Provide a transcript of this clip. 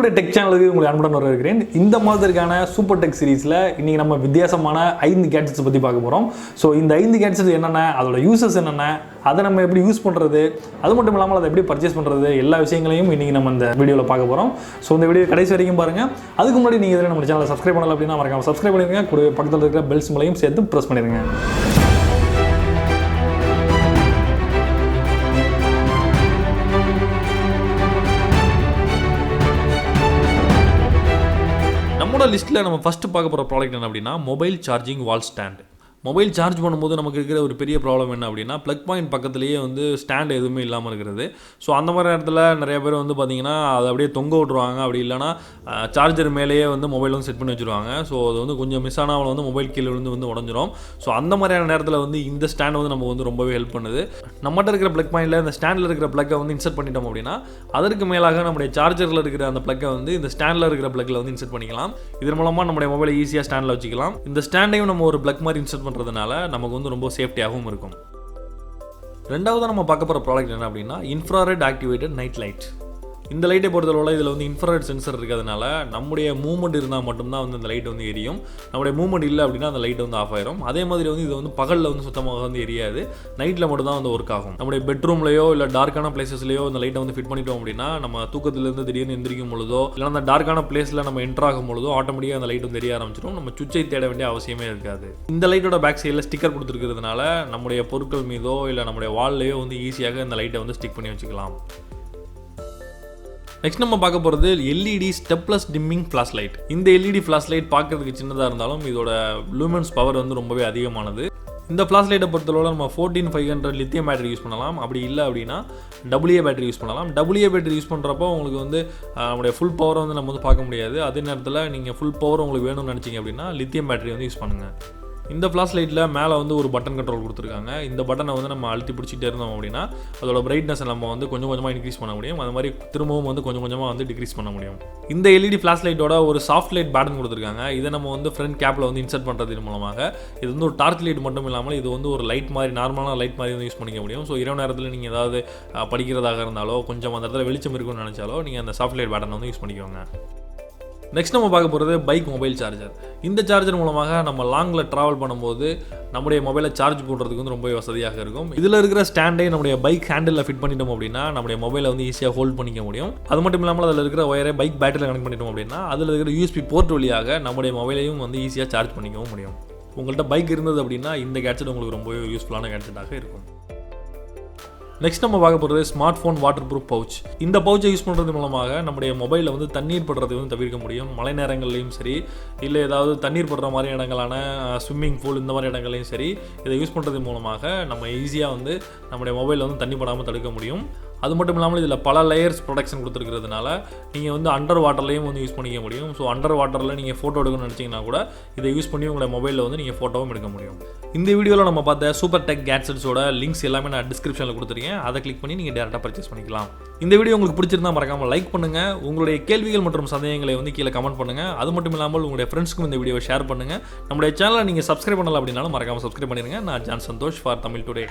நம்மளுடைய டெக் சேனலுக்கு உங்களுக்கு அன்புடன் வரவேற்கிறேன். இந்த மாதத்திற்கான சூப்பர் டெக் சீரீஸில் இன்றைக்கி நம்ம வித்தியாசமான 5 கேட்ஜெட்ஸ் பற்றி பார்க்க போகிறோம். ஸோ இந்த 5 கேட்ஜெட்ஸ் என்னென்ன, அதோட யூசஸ் என்னென்ன, அதை நம்ம எப்படி யூஸ் பண்ணுறது, அது மட்டும் இல்லாமல் அதை எப்படி பர்ச்சேஸ் பண்ணுறது, எல்லா விஷயங்களையும் இன்றைக்கி நம்ம இந்த வீடியோவில் பார்க்க போகிறோம். ஸோ இந்த வீடியோ கடைசி வரைக்கும் பாருங்கள். அதுக்கு முன்னாடி நீங்கள் இதில் நம்ம சேனலை சப்ஸ்கிரைப் பண்ணல அப்படின்னா மறக்காம சப்ஸ்கிரைப் பண்ணிடுங்க. கூட பக்கத்தில் இருக்கிற பெல் சிம்பலையும் சேர்த்து ப்ரெஸ் பண்ணிடுங்க. நம்மளோட லிஸ்ட்டில் நம்ம ஃபஸ்ட்டு பார்க்க போகிற ப்ராடக்ட் என்ன அப்படின்னா மொபைல் சார்ஜிங் வால் ஸ்டாண்ட். மொபைல் சார்ஜ் பண்ணும்போது நமக்கு இருக்கிற ஒரு பெரிய ப்ராப்ளம் என்ன அப்படின்னா ப்ளக் பாயிண்ட் பக்கத்துலேயே வந்து ஸ்டாண்ட் எதுவுமே இல்லாமல் இருக்கிறது. ஸோ அந்த மாதிரி இடத்துல நிறைய பேர் வந்து பார்த்திங்கன்னா அதை அப்படியே தொங்க விட்ருவாங்க. அப்படி இல்லைனா சார்ஜர் மேலேயே வந்து மொபைல் வந்து செட் பண்ணி வச்சுருவாங்க. ஸோ அது வந்து கொஞ்சம் மிஸ் ஆனால் வந்து மொபைல் கீழே வந்து உடஞ்சிரும். ஸோ அந்த மாதிரியான நேரத்தில் வந்து இந்த ஸ்டாண்ட் வந்து நம்ம வந்து ரொம்பவே ஹெல்ப் பண்ணுது. நம்மகிட்ட இருக்கிற ப்ளக் பாயிண்டில் இந்த ஸ்டாண்டில் இருக்கிற ப்ளக்கை வந்து இன்சர்ட் பண்ணிட்டோம் அப்படின்னா அதற்கு மேலாக நம்முடைய சார்ஜரில் இருக்கிற அந்த ப்ளக்கை வந்து இந்த ஸ்டாண்டில் இருக்கிற ப்ளக்கில் வந்து இன்சர்ட் பண்ணிக்கலாம். இதன் மூலமாக நம்முடைய மொபைலை ஈஸியாக ஸ்டாண்டில் வச்சுக்கலாம். இந்த ஸ்டாண்டையும் நம்ம ஒரு ப்ளக் மாதிரி இன்சர்ட் பண்ணுறதுனால நமக்கு வந்து ரொம்ப சேஃப்டியாகவும் இருக்கும். ரெண்டாவது நம்ம பார்க்க போகிற ப்ராடக்ட் என்ன அப்படின்னா இன்ஃப்ராரெட் ஆக்டிவேட்டட் நைட் லைட். இந்த லைட்டை பொறுத்தளவில் இதில் வந்து இன்ஃப்ராரெட் சென்சர் இருக்கிறதுனால நம்முடைய மூவ்மெண்ட் இருந்தால் மட்டும்தான் வந்து இந்த லைட் வந்து எரியும். நம்முடைய மூவ்மெண்ட் இல்லை அப்படின்னா அந்த லைட் வந்து ஆஃப் ஆயிரும். அதே மாதிரி வந்து இது வந்து பகலில் வந்து சுத்தமாக வந்து எரியாது, நைட்டில் மட்டும் தான் வந்து ஒர்க் ஆகும். நம்முடைய பெட்ரூம்லையோ இல்லை டார்க்கான பிளேசஸ்லையோ இந்த லைட்டை வந்து ஃபிட் பண்ணிட்டோம் அப்படின்னா நம்ம தூக்கத்திலேருந்து திடீர்னு எந்திரிக்கும் பொழுதோ இல்லை அந்த டார்க்கான பிளேஸில் நம்ம என்டர் ஆகும் பொழுதோ ஆட்டோமேட்டிக்காக அந்த லைட் வந்து எரிய ஆரம்பிச்சிடும். நம்ம சுவிட்சை தேட வேண்டிய அவசியமே இருக்காது. இந்த லைட்டோட பேக் சைடில் ஸ்டிக்கர் கொடுத்துருக்கிறதுனால நம்முடைய பொருட்கள் மீதோ இல்லை நம்முடைய வால்லையோ வந்து ஈஸியாக இந்த லைட்டை வந்து ஸ்டிக் பண்ணி வச்சுக்கலாம். நெக்ஸ்ட் நம்ம பார்க்க போகிறது எல்இடி ஸ்டெப்லெஸ் டிம்மிங் ஃப்ளாஷ்லைட். இந்த எல்இடி ஃப்ளாஷ்லைட் பார்க்கறதுக்கு சின்னதாக இருந்தாலும் இதோட லூமென்ஸ் பவர் வந்து ரொம்பவே அதிகமானது. இந்த ஃப்ளாஷ்லைட்டை பொறுத்தளவு நம்ம 14500 லித்தியம் பேட்டரி யூஸ் பண்ணலாம். அப்படி இல்லை அப்படின்னா AA பேட்டரி யூஸ் பண்ணலாம். AA பேட்டரி யூஸ் பண்ணுறப்போ உங்களுக்கு வந்து நம்முடைய ஃபுல் பவரை வந்து நம்ம வந்து பார்க்க முடியாது. அதே நேரத்தில் நீங்கள் ஃபுல் பவர் உங்களுக்கு வேணும்னு நினச்சிங்க அப்படின்னா லித்தியம் பேட்டரி வந்து யூஸ் பண்ணுங்கள். இந்த ஃப்ளாஷ் லைட்டில் மேலே வந்து ஒரு பட்டன் கண்ட்ரோல் கொடுத்துருக்காங்க. இந்த பட்டனை வந்து நம்ம அழுத்தி பிடிச்சிட்டே இருந்தோம் அப்படின்னா அதோட பிரைட்னஸை நம்ம வந்து கொஞ்சம் கொஞ்சமாக இன்க்ரீஸ் பண்ண முடியும். அது மாதிரி திரும்பவும் வந்து கொஞ்சம் கொஞ்சமாக வந்து டிக்ரீஸ் பண்ண முடியும். இந்த எல்இடி ஃப்ளாஷ் லைட்டோட ஒரு சாஃப்ட் லைட் பேட்டர்ன் கொடுத்துருக்காங்க. இதை நம்ம வந்து ஃப்ரண்ட் கேப்பில் வந்து இன்சர்ட் பண்ணுறது மூலமாக இது வந்து ஒரு டார்ச் லைட் மட்டும் இல்லாமல் இது வந்து ஒரு லைட் மாதிரி நார்மலான லைட் மாதிரி வந்து யூஸ் பண்ணிக்க முடியும். ஸோ இரவு நேரத்தில் நீங்கள் ஏதாவது படிக்கிறதாக இருந்தாலோ கொஞ்சம் அந்த இடத்துல வெளிச்சம் இருக்குன்னு நினச்சாலோ நீங்கள் அந்த சாஃப்ட் லைட் பேட்டர்ன் வந்து யூஸ் பண்ணிக்கோங்க. நெக்ஸ்ட் நம்ம பார்க்க போகிறது பைக் மொபைல் சார்ஜர். இந்த சார்ஜர் மூலமாக நம்ம லாங்கில் ட்ராவல் பண்ணும்போது நம்முடைய மொபைலை சார்ஜ் போடுறதுக்கு வந்து ரொம்ப வசதியாக இருக்கும். இதில் இருக்கிற ஸ்டாண்டை நம்முடைய பைக் ஹேண்டிலில் ஃபிட் பண்ணிட்டோம் அப்படின்னா நம்முடைய மொபைலை வந்து ஈஸியாக ஹோல்ட் பண்ணிக்க முடியும். அது மட்டும் இல்லாமல் அதில் இருக்கிற ஒயரை பைக் பேட்டரியில் கனெக்ட் பண்ணிட்டோம் அப்படின்னா அதில் இருக்கிற USB போர்ட் வழியாக நம்முடைய மொபைலையும் வந்து ஈஸியாக சார்ஜ் பண்ணிக்கவும் முடியும். உங்கள்கிட்ட பைக் இருந்தது அப்படின்னா இந்த கேட்ஜெட் உங்களுக்கு ரொம்பவே யூஸ்ஃபுல்லான கேட்ஜெட்டாக இருக்கும். நெக்ஸ்ட் நம்ம பார்க்க போகிறது smart phone water proof pouch. இந்த பவுச்சை யூஸ் பண்ணுறது மூலமாக நம்முடைய மொபைலில் வந்து தண்ணீர் படுறதை வந்து தவிர்க்க முடியும். மழை நேரங்கள்லையும் சரி இல்லை ஏதாவது தண்ணீர் படுற மாதிரி இடங்களான ஸ்விம்மிங் பூல் இந்த மாதிரி இடங்கள்லையும் சரி இதை யூஸ் பண்ணுறது மூலமாக நம்ம ஈஸியாக வந்து நம்முடைய மொபைலில் வந்து தண்ணி படாமல் தடுக்க முடியும். அது மட்டும் இல்லாமல் இதில் பல லேயர்ஸ் ப்ரொடக்ஷன் கொடுத்துருக்கிறதுனால நீங்கள் வந்து அண்டர் வாட்டர்லையும் வந்து யூஸ் பண்ணிக்க முடியும். ஸோ அண்டர் வாட்டரில் நீங்கள் ஃபோட்டோ எடுக்கணும்னு நினச்சிங்கன்னா கூட இதை யூஸ் பண்ணி உங்களுடைய மொபைலில் வந்து நீங்கள் ஃபோட்டோவும் எடுக்க முடியும். இந்த வீடியோவில் நம்ம பார்த்த சூப்பர் டெக் கேட்ஜெட்ஸோட லிங்க்ஸ் எல்லாமே நான் டிஸ்கிரிப்ஷனில் கொடுத்துருக்கேன். அதை கிளிக் பண்ணி நீங்கள் டேரெக்டாக பர்ச்சேஸ் பண்ணிக்கலாம். இந்த வீடியோ உங்களுக்கு பிடிச்சிருந்தா மறக்காமல் லைக் பண்ணுங்கள். உங்களுடைய கேள்விகள் மற்றும் சந்தேகங்களை வந்து கீழே கமெண்ட் பண்ணுங்கள். அது மட்டும் இல்லாமல் உங்களுடைய ஃப்ரெண்ட்ஸ்க்கும் இந்த வீடியோவை ஷேர் பண்ணுங்கள். நம்முடைய சேனலை நீங்கள் சப்ஸ்கிரைப் பண்ணலாம் அப்படின்னாலும் மறக்காமல் சப்ஸ்கிரைப் பண்ணிடுங்க. நான் John Santhosh for Tamil today.